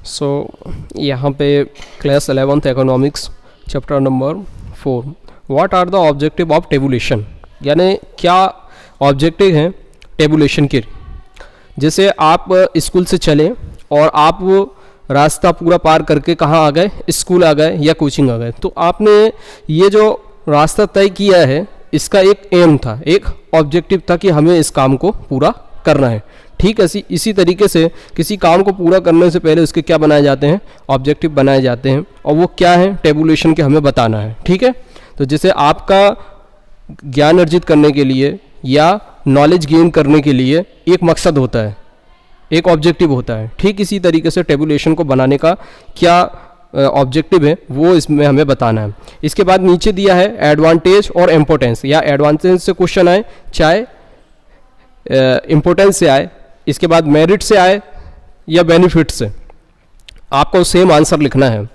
सो यहाँ पे class 11th economics chapter number 4 what are the objective of tabulation, यानी क्या ऑब्जेक्टिव हैं टेबुलेशन के। जैसे आप स्कूल से चले और आप वो रास्ता पूरा पार करके कहाँ आ गए, स्कूल आ गए या कोचिंग आ गए, तो आपने ये जो रास्ता तय किया है इसका एक एम था, एक ऑब्जेक्टिव था कि हमें इस काम को पूरा करना है। ठीक है, इसी तरीके से किसी काम को पूरा करने से पहले उसके क्या बनाए जाते हैं, ऑब्जेक्टिव बनाए जाते हैं, और वो क्या है, टेबुलेशन के हमें बताना है। ठीक है, तो जैसे आपका ज्ञान अर्जित करने के लिए या नॉलेज गेन करने के लिए एक मकसद होता है, एक ऑब्जेक्टिव होता है। ठीक इसी तरीके से टेबुलेशन को बनाने का क्या ऑब्जेक्टिव है वो इसमें हमें बताना है। इसके बाद नीचे दिया है एडवांटेज और इम्पोर्टेंस, या एडवांटेज से क्वेश्चन आए चाहे इम्पोर्टेंस से आए, इसके बाद मेरिट से आए या बेनिफिट से, आपको सेम आंसर लिखना है।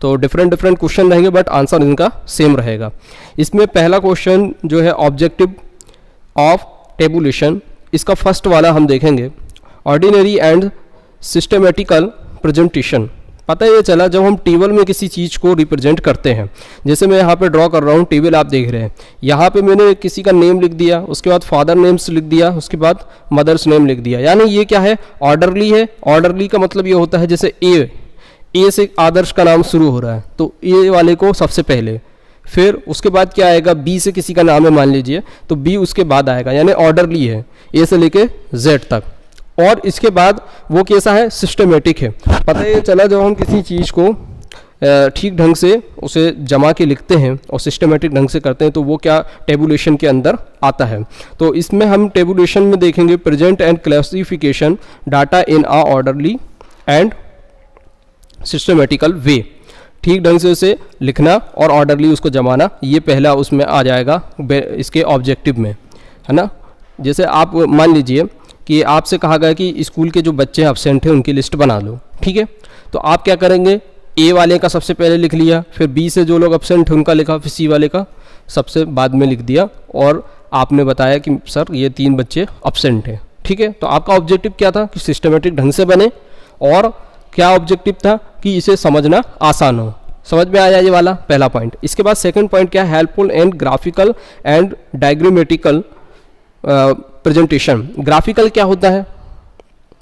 तो डिफरेंट क्वेश्चन रहेंगे बट आंसर इनका सेम रहेगा। इसमें पहला क्वेश्चन जो है ऑब्जेक्टिव ऑफ टेबुलेशन, इसका फर्स्ट वाला हम देखेंगे, ऑर्डिनरी एंड सिस्टमेटिकल प्रेजेंटेशन। पता ये चला जब हम टेबल में किसी चीज़ को रिप्रेजेंट करते हैं, जैसे मैं यहाँ पे ड्रॉ कर रहा हूँ टेबल, आप देख रहे हैं, यहाँ पे मैंने किसी का नेम लिख दिया, उसके बाद फादर नेम्स लिख दिया, उसके बाद मदर्स नेम लिख दिया, यानी ये क्या है, ऑर्डरली है। ऑर्डरली का मतलब ये होता है जैसे ए से आदर्श का नाम शुरू हो रहा है तो ए वाले को सबसे पहले, फिर उसके बाद क्या आएगा, बी से किसी का नाम है मान लीजिए तो बी उसके बाद आएगा, यानी ऑर्डरली है ए से लेके जेड तक। और इसके बाद वो कैसा है, सिस्टमेटिक है। पता ये चला जब हम किसी चीज़ को ठीक ढंग से उसे जमा के लिखते हैं और सिस्टमेटिक ढंग से करते हैं तो वो क्या टेबुलेशन के अंदर आता है। तो इसमें हम टेबुलेशन में देखेंगे present and classification data in a orderly and systematical way, ठीक ढंग से उसे लिखना और ऑर्डरली उसको जमाना, ये पहला उसमें आ जाएगा इसके ऑब्जेक्टिव में, है ना। जैसे आप मान लीजिए कि आपसे कहा गया कि स्कूल के जो बच्चे एब्सेंट हैं उनकी लिस्ट बना लो, ठीक है, तो आप क्या करेंगे, ए वाले का सबसे पहले लिख लिया, फिर बी से जो लोग एब्सेंट हैं उनका लिखा, फिर सी वाले का सबसे बाद में लिख दिया, और आपने बताया कि सर ये 3 बच्चे एब्सेंट हैं। ठीक है, तो आपका ऑब्जेक्टिव क्या था कि सिस्टमेटिक ढंग से बने, और क्या ऑब्जेक्टिव था कि इसे समझना आसान हो। समझ में आया ये वाला पहला पॉइंट। इसके बाद सेकंड पॉइंट क्या है, helpful and graphical and diagrammatical presentation. Graphical क्या होता है,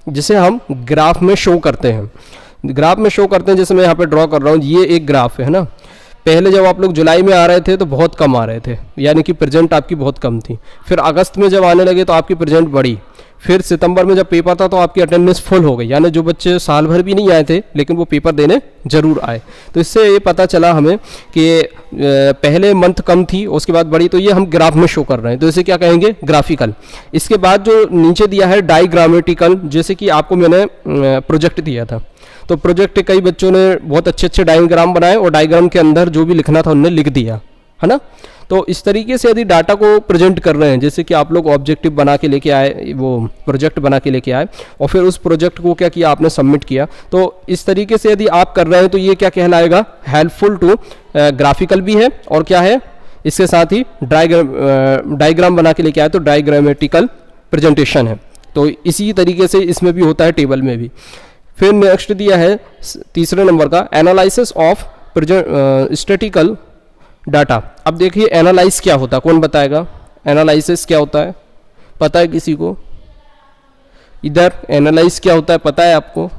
जिसे हम ग्राफ में शो करते हैं, ग्राफ में शो करते हैं। जैसे मैं यहाँ पे ड्रॉ कर रहा हूँ, ये एक ग्राफ है ना। पहले जब आप लोग जुलाई में आ रहे थे तो बहुत कम आ रहे थे, यानी कि प्रेजेंट आपकी बहुत कम थी। फिर अगस्त में जब आने लगे तो आपकी प्रेजेंट बढ़ी। फिर सितंबर में जब पेपर था तो आपकी अटेंडेंस फुल हो गई, यानी जो बच्चे साल भर भी नहीं आए थे लेकिन वो पेपर देने जरूर आए। तो इससे ये पता चला हमें कि पहले मंथ कम थी उसके बाद बढ़ी, तो ये हम ग्राफ में शो कर रहे हैं, तो इसे क्या कहेंगे, ग्राफिकल। इसके बाद जो नीचे दिया है डायग्रामेटिकल, जैसे कि आपको मैंने प्रोजेक्ट दिया था, तो प्रोजेक्ट कई बच्चों ने बहुत अच्छे डायग्राम बनाए और डायग्राम के अंदर जो भी लिखना था उन्होंने लिख दिया, है ना। तो इस तरीके से यदि डाटा को प्रेजेंट कर रहे हैं, जैसे कि आप लोग ऑब्जेक्टिव बना के लेके आए, वो प्रोजेक्ट बना के लेके आए और फिर उस प्रोजेक्ट को क्या किया आपने, सबमिट किया, तो इस तरीके से यदि आप कर रहे हैं तो ये क्या कहलाएगा, हेल्पफुल टू, ग्राफिकल भी है और क्या है, इसके साथ ही डायग्राम बना के लेके आए तो डायग्रामेटिकल प्रेजेंटेशन है। तो इसी तरीके से इसमें भी होता है, टेबल में भी। फिर नेक्स्ट दिया है तीसरे नंबर का, एनालिसिस ऑफ स्टैटिकल डाटा। अब देखिए एनालाइज क्या होता है, कौन बताएगा, एनालिसिस क्या होता है, पता है किसी को, इधर एनालाइज क्या होता है पता है आपको।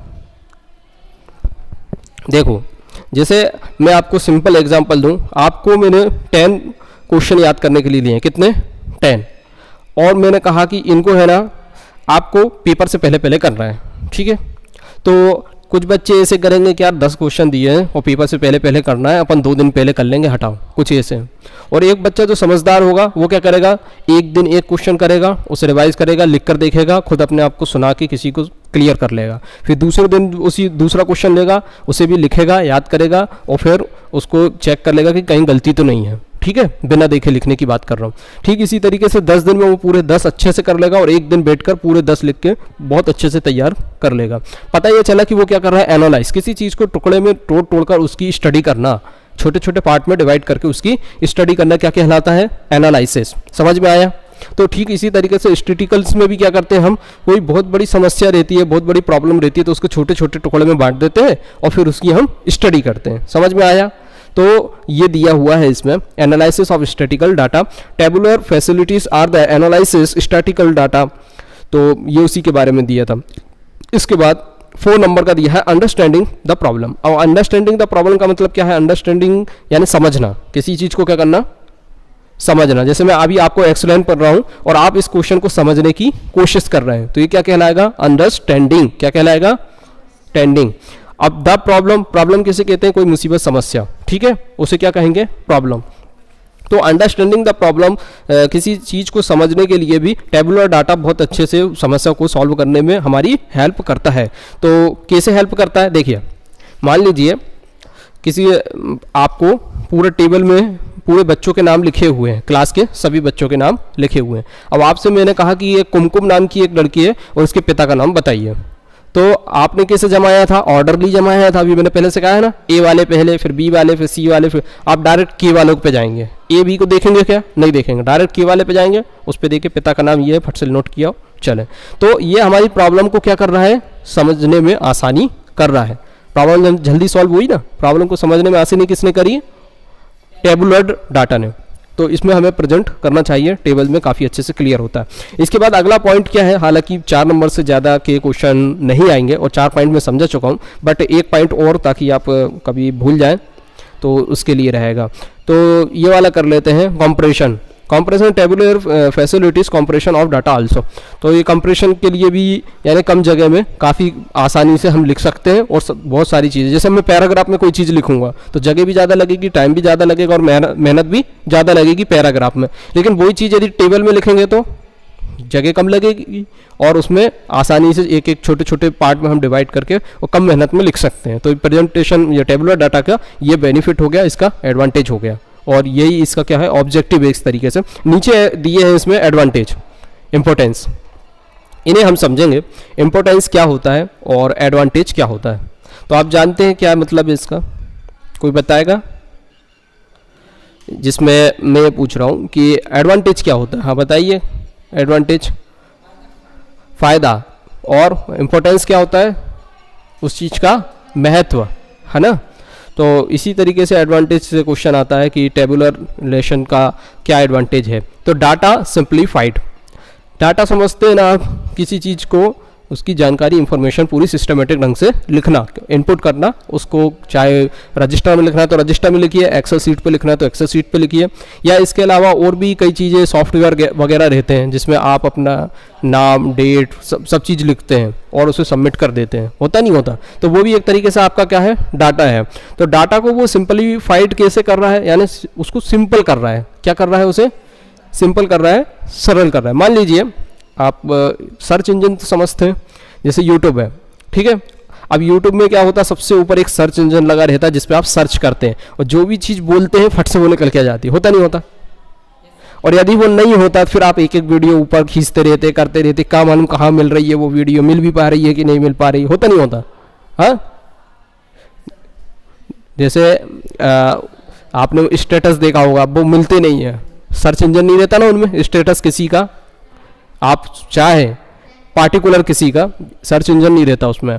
देखो जैसे मैं आपको सिंपल एग्जांपल दूं, आपको मैंने 10 क्वेश्चन याद करने के लिए लिए, कितने, 10, और मैंने कहा कि इनको है ना आपको पेपर से पहले करना है। ठीक है, तो कुछ बच्चे ऐसे करेंगे कि यार 10 क्वेश्चन दिए हैं और पेपर से पहले करना है, अपन 2 दिन पहले कर लेंगे, हटाओ, कुछ ऐसे। और एक बच्चा जो समझदार होगा वो क्या करेगा, एक दिन एक क्वेश्चन करेगा, उसे रिवाइज करेगा, लिख कर देखेगा, खुद अपने आप को सुना के किसी को क्लियर कर लेगा, फिर दूसरे दिन उसी दूसरा क्वेश्चन लेगा, उसे भी लिखेगा, याद करेगा और फिर उसको चेक कर लेगा कि कहीं गलती तो नहीं है। ठीक है, बिना देखे लिखने की बात कर रहा हूँ। ठीक इसी तरीके से 10 दिन में वो पूरे 10 अच्छे से कर लेगा और एक दिन बैठकर पूरे 10 लिख के बहुत अच्छे से तैयार कर लेगा। पता ये चला कि वो क्या कर रहा है, एनालाइज, किसी चीज़ को टुकड़े में तोड़ उसकी स्टडी करना, छोटे छोटे पार्ट में डिवाइड करके उसकी स्टडी करना क्या कहलाता है, एनालिसिस। समझ में आया। तो ठीक इसी तरीके से स्टैटिकल्स में भी क्या करते हैं हम, कोई बहुत बड़ी समस्या रहती है, बहुत बड़ी प्रॉब्लम रहती है, तो उसको छोटे छोटे टुकड़े में बांट देते हैं और फिर उसकी हम स्टडी करते हैं। समझ में आया? तो ये दिया हुआ है इसमें, analysis of statical data, tabular facilities are the analysis statical data, तो ये उसी के बारे में दिया था। इसके बाद 4 नंबर का दिया है अंडरस्टैंडिंग द प्रॉब्लम। और अंडरस्टैंडिंग द प्रॉब्लम का मतलब क्या है? अंडरस्टैंडिंग यानी समझना, किसी चीज़ को क्या करना, समझना। जैसे मैं अभी आपको एक्सप्लेन कर रहा हूं और आप इस क्वेश्चन को समझने की कोशिश कर रहे हैं, तो ये क्या कहलाएगा? अंडरस्टैंडिंग। क्या कहलाएगा? टेंडिंग। अब द प्रॉब्लम, प्रॉब्लम किसे कहते हैं? कोई मुसीबत, समस्या, ठीक है, उसे क्या कहेंगे? प्रॉब्लम। तो अंडरस्टैंडिंग द प्रॉब्लम, किसी चीज़ को समझने के लिए भी टेबुलर डाटा बहुत अच्छे से समस्या को सॉल्व करने में हमारी हेल्प करता है। तो कैसे हेल्प करता है? देखिए, मान लीजिए किसी आपको पूरे टेबल में पूरे बच्चों के नाम लिखे हुए हैं, क्लास के सभी बच्चों के नाम लिखे हुए हैं। अब आपसे मैंने कहा कि ये कुमकुम नाम की एक लड़की है और उसके पिता का नाम बताइए, तो आपने कैसे जमाया था? ऑर्डरली जमाया था। अभी मैंने पहले से कहा है ना, ए वाले पहले, फिर बी वाले, फिर सी वाले, फिर आप डायरेक्ट के वालों पे जाएंगे। ए बी को देखेंगे क्या? नहीं देखेंगे, डायरेक्ट के वाले पे जाएंगे, उस पर देखिए पिता का नाम ये है, फट से नोट किया, चले। तो ये हमारी प्रॉब्लम को क्या कर रहा है? समझने में आसानी कर रहा है। प्रॉब्लम जल्दी सॉल्व हुई ना। प्रॉब्लम को समझने में आसानी किसने करी? टेबुलर डाटा ने। तो इसमें हमें प्रेजेंट करना चाहिए, टेबल में काफ़ी अच्छे से क्लियर होता है। इसके बाद अगला पॉइंट क्या है? हालांकि 4 नंबर से ज़्यादा के क्वेश्चन नहीं आएंगे और 4 पॉइंट में समझा चुका हूँ, बट एक पॉइंट और ताकि आप कभी भूल जाएं तो उसके लिए रहेगा। तो ये वाला कर लेते हैं, compression. Compression tabular facilities compression of data also. तो ये कंप्रेशन के लिए भी यानी कम जगह में काफ़ी आसानी से हम लिख सकते हैं और बहुत सारी चीज़ें। जैसे मैं पैराग्राफ में कोई चीज़ लिखूंगा तो जगह भी ज़्यादा लगेगी, टाइम भी ज़्यादा लगेगा और मेहनत भी ज़्यादा लगेगी पैराग्राफ में। लेकिन वही चीज़ यदि टेबल में लिखेंगे तो जगह कम लगेगी और उसमें आसानी से एक एक छोटे छोटे पार्ट में हम डिवाइड करके और कम मेहनत में लिख सकते हैं। तो प्रेजेंटेशन या टेबुलर डाटा का ये बेनिफिट हो गया, इसका एडवांटेज हो गया, और यही इसका क्या है? ऑब्जेक्टिव है। इस तरीके से नीचे दिए हैं इसमें एडवांटेज, इंपॉर्टेंस, इन्हें हम समझेंगे। इंपॉर्टेंस क्या होता है और एडवांटेज क्या होता है? तो आप जानते हैं क्या मतलब है इसका? कोई बताएगा? जिसमें मैं पूछ रहा हूँ कि एडवांटेज क्या होता है। हाँ बताइए। एडवांटेज फायदा, और इंपॉर्टेंस क्या होता है? उस चीज़ का महत्व, है ना। तो इसी तरीके से एडवांटेज से क्वेश्चन आता है कि टेबुलर रिलेशन का क्या एडवांटेज है। तो डाटा सिंप्लीफाइड, डाटा समझते हैं ना आप, किसी चीज़ को उसकी जानकारी, इंफॉर्मेशन पूरी सिस्टमेटिक ढंग से लिखना, इनपुट करना, उसको चाहे रजिस्टर में लिखना है तो रजिस्टर में लिखिए, एक्सेल सीट पे लिखना है तो एक्सेल सीट पे लिखिए, या इसके अलावा और भी कई चीज़ें सॉफ्टवेयर वगैरह रहते हैं जिसमें आप अपना नाम, डेट, सब चीज़ लिखते हैं और उसे सबमिट कर देते हैं। होता नहीं होता? तो वो भी एक तरीके से आपका क्या है? डाटा है। तो डाटा को वो सिंपलीफाइड कैसे कर रहा है? यानी उसको सिंपल कर रहा है। क्या कर रहा है? उसे सिंपल कर रहा है, सरल कर रहा है। मान लीजिए आप सर्च इंजन तो समझते हैं, जैसे यूट्यूब है, ठीक है। अब यूट्यूब में क्या होता है? सबसे ऊपर एक सर्च इंजन लगा रहता है जिस पे आप सर्च करते हैं और जो भी चीज़ बोलते हैं फट से वो निकल के आ जाती है। होता नहीं होता? और यदि वो नहीं होता फिर आप एक एक वीडियो ऊपर खींचते रहते, करते रहते, कहाँ मालूम कहाँ मिल रही है वो वीडियो, मिल भी पा रही है कि नहीं मिल पा रही। होता नहीं होता? हाँ, जैसे आपने स्टेटस देखा होगा, वो मिलते नहीं है, सर्च इंजन नहीं रहता ना उनमें स्टेटस किसी का, आप चाहे पार्टिकुलर किसी का, सर्च इंजन नहीं रहता उसमें।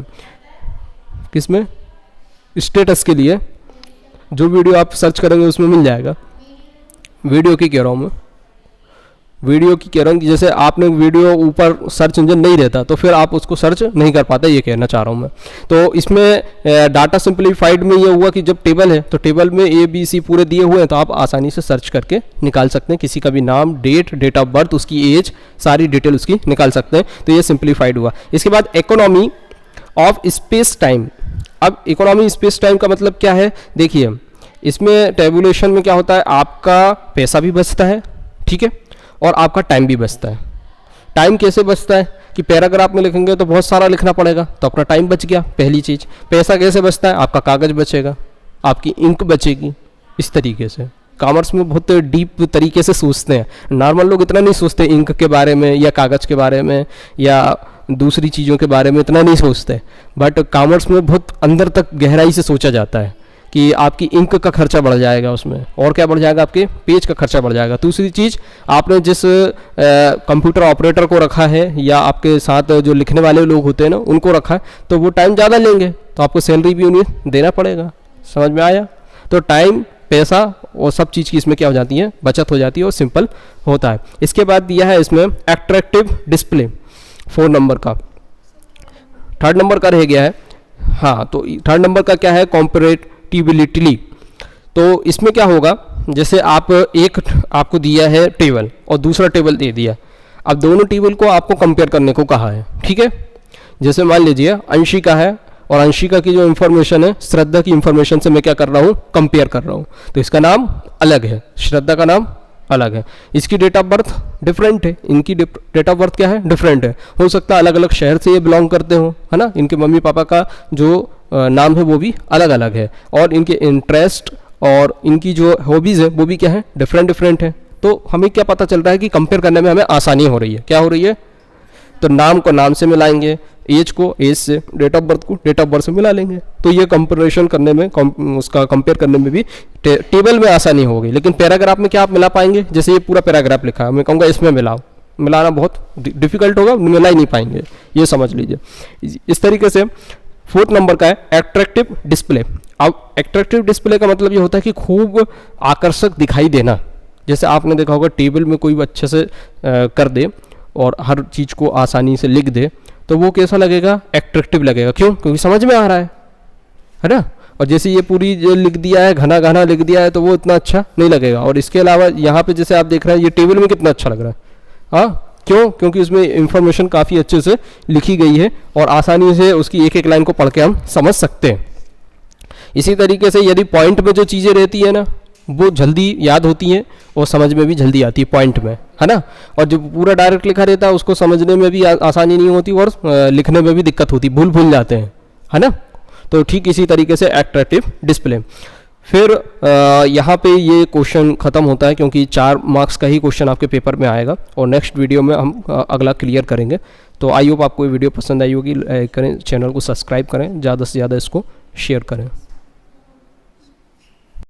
किसमें? स्टेटस के लिए जो वीडियो आप सर्च करेंगे उसमें मिल जाएगा। वीडियो की कह रहा हूँ मैं, वीडियो की कह रहा हूँ कि जैसे आपने वीडियो ऊपर सर्च इंजन नहीं रहता तो फिर आप उसको सर्च नहीं कर पाते, ये कहना चाह रहा हूँ मैं। तो इसमें डाटा सिंप्लीफाइड में ये हुआ कि जब टेबल है तो टेबल में ए बी सी पूरे दिए हुए हैं तो आप आसानी से सर्च करके निकाल सकते हैं, किसी का भी नाम, डेट, डेट ऑफ बर्थ, उसकी एज, सारी डिटेल उसकी निकाल सकते हैं। तो ये सिंप्लीफाइड हुआ। इसके बाद इकोनॉमी ऑफ स्पेस टाइम। अब इकोनॉमी स्पेस टाइम का मतलब क्या है? देखिए, इसमें टेबुलेशन में क्या होता है? आपका पैसा भी बचता है, ठीक है, और आपका टाइम भी बचता है। टाइम कैसे बचता है? कि पैराग्राफ में लिखेंगे तो बहुत सारा लिखना पड़ेगा तो अपना टाइम बच गया, पहली चीज़। पैसा कैसे बचता है? आपका कागज़ बचेगा, आपकी इंक बचेगी। इस तरीके से कॉमर्स में बहुत डीप तरीके से सोचते हैं, नॉर्मल लोग इतना नहीं सोचते इंक के बारे में या कागज़ के बारे में या दूसरी चीज़ों के बारे में, इतना नहीं सोचते। बट कॉमर्स में बहुत अंदर तक गहराई से सोचा जाता है कि आपकी इंक का खर्चा बढ़ जाएगा उसमें, और क्या बढ़ जाएगा, आपके पेज का खर्चा बढ़ जाएगा। दूसरी चीज़, आपने जिस कंप्यूटर ऑपरेटर को रखा है या आपके साथ जो लिखने वाले लोग होते हैं ना उनको रखा है, तो वो टाइम ज़्यादा लेंगे, तो आपको सैलरी भी उन्हें देना पड़ेगा। समझ में आया? तो टाइम, पैसा और सब चीज़ की इसमें क्या हो जाती है, बचत हो जाती है और सिंपल होता है। इसके बाद दिया है इसमें अट्रैक्टिव डिस्प्ले 4 नंबर का। 3rd नंबर का रह गया है, हाँ, तो 3rd नंबर का क्या है, कॉम्पैरेटिबिलिटी। तो इसमें क्या होगा, जैसे आपको दिया है टेबल और दूसरा टेबल दे दिया, अब दोनों टेबल को आपको कंपेयर करने को कहा है, ठीक है। जैसे मान लीजिए अंशिका है और अंशिका की जो इन्फॉर्मेशन है श्रद्धा की इन्फॉर्मेशन से मैं क्या कर रहा हूँ, कंपेयर कर रहा हूँ, तो इसका नाम अलग है, श्रद्धा का नाम अलग है, इसकी डेट ऑफ बर्थ डिफरेंट है, इनकी डेट ऑफ बर्थ क्या है, डिफरेंट है। हो सकता है अलग अलग शहर से ये बिलोंग करते हो, है ना, इनके मम्मी पापा का जो नाम है वो भी अलग अलग है, और इनके इंटरेस्ट और इनकी जो हॉबीज़ है वो भी क्या है, डिफरेंट है। तो हमें क्या पता चल रहा है कि कंपेयर करने में हमें आसानी हो रही है। क्या हो रही है, तो नाम को नाम से मिलाएंगे, एज को एज से, डेट ऑफ बर्थ को डेट ऑफ बर्थ से मिला लेंगे, तो ये कंपेरिजन करने में, उसका कंपेयर करने में भी टेबल में आसानी हो गई। लेकिन पैराग्राफ में क्या आप मिला पाएंगे, जैसे ये पूरा पैराग्राफ लिखा है, मैं कहूँगा इसमें मिलाओ, मिलाना बहुत डिफिकल्ट होगा, मिला ही नहीं पाएंगे, ये समझ लीजिए। इस तरीके से 4th नंबर का है एट्रैक्टिव डिस्प्ले। अब एट्रैक्टिव डिस्प्ले का मतलब ये होता है कि खूब आकर्षक दिखाई देना। जैसे आपने देखा होगा टेबल में कोई अच्छे से कर दे और हर चीज़ को आसानी से लिख दे, तो वो कैसा लगेगा, एट्रैक्टिव लगेगा। क्यों? क्योंकि समझ में आ रहा है ना। और जैसे ये पूरी जो लिख दिया है, घना घना लिख दिया है, तो वो इतना अच्छा नहीं लगेगा। और इसके अलावा यहाँ पे जैसे आप देख रहे हैं ये टेबल में कितना अच्छा लग रहा है, हाँ, क्यों? क्योंकि उसमें इंफॉर्मेशन काफ़ी अच्छे से लिखी गई है और आसानी से उसकी एक एक लाइन को पढ़ के हम समझ सकते हैं। इसी तरीके से यदि पॉइंट में जो चीज़ें रहती है ना वो जल्दी याद होती हैं और समझ में भी जल्दी आती है पॉइंट में, है ना। और जो पूरा डायरेक्ट लिखा रहता है उसको समझने में भी आसानी नहीं होती और लिखने में भी दिक्कत होती, भूल जाते हैं, है ना। तो ठीक इसी तरीके से एट्रैक्टिव डिस्प्ले। फिर यहाँ पे ये क्वेश्चन ख़त्म होता है क्योंकि 4 मार्क्स का ही क्वेश्चन आपके पेपर में आएगा और नेक्स्ट वीडियो में हम अगला क्लियर करेंगे। तो आई होप आपको ये वीडियो पसंद आई होगी, करें, चैनल को सब्सक्राइब करें, ज़्यादा से ज़्यादा इसको शेयर करें।